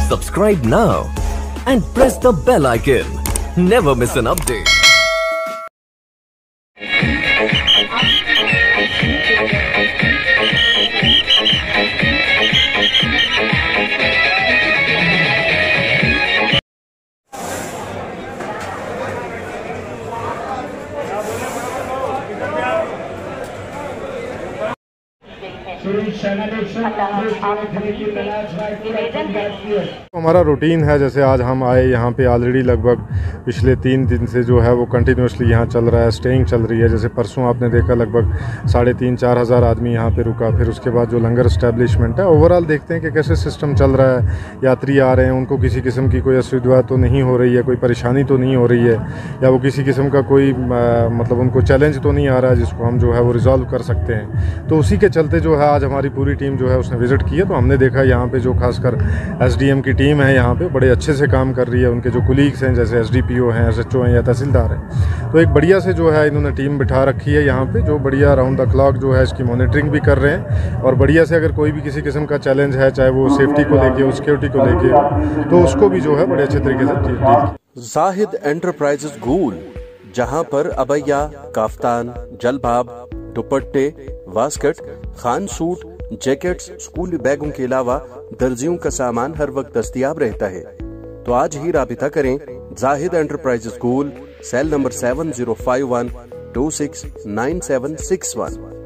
Subscribe now and press the bell icon. Never miss an update. हमारा routine है, जैसे आज हम आए यहाँ पे ऑलरेडी लगभग पिछले 3 दिन से जो है वो कंटिन्यूसली यहाँ चल रहा है, स्टेइंग चल रही है। जैसे परसों आपने देखा लगभग 3,500-4 हज़ार आदमी यहाँ पे रुका। फिर उसके बाद जो लंगर इस्टेब्लिशमेंट है, ओवरऑल देखते हैं कि कैसे सिस्टम चल रहा है। यात्री आ रहे हैं, उनको किसी किस्म की कोई असुविधा तो नहीं हो रही है, कोई परेशानी तो नहीं हो रही है, या वो किसी किस्म का कोई मतलब उनको चैलेंज तो नहीं आ रहा है जिसको हम जो है वो रिजॉल्व कर सकते हैं। तो उसी के चलते जो है आज हमारी पूरी टीम जो है उसने विज़िट की है। तो हमने देखा यहाँ पे जो खासकर एसडीएम की टीम है यहाँ पे बड़े अच्छे से काम कर रही है। उनके जो कुलीग्स हैं, जैसे एसडीपीओ हैं, एसएचओ हैं या तहसीलदार हैं, तो एक बढ़िया से जो है इन्होंने टीम बिठा रखी है यहाँ पे, जो बढ़िया राउंड द क्लॉक जो है इसकी मॉनिटरिंग भी कर रहे हैं। और बढ़िया से अगर कोई भी किसी किस्म का चैलेंज है, चाहे वो सेफ्टी को लेके, सिक्योरिटी को लेके, तो उसको भी जो है बड़े अच्छे तरीके से डील। जाहिद एंटरप्राइजेस गूल, जहां पर अबैया, काफ्तान, जलबाब, दुपट्टे, वास्कट, खान सूट, जैकेट्स, स्कूली बैगों के अलावा दर्जियों का सामान हर वक्त दस्तयाब रहता है। तो आज ही राबिता करें जाहिद एंटरप्राइजेस गूल, सेल नंबर 7051269761।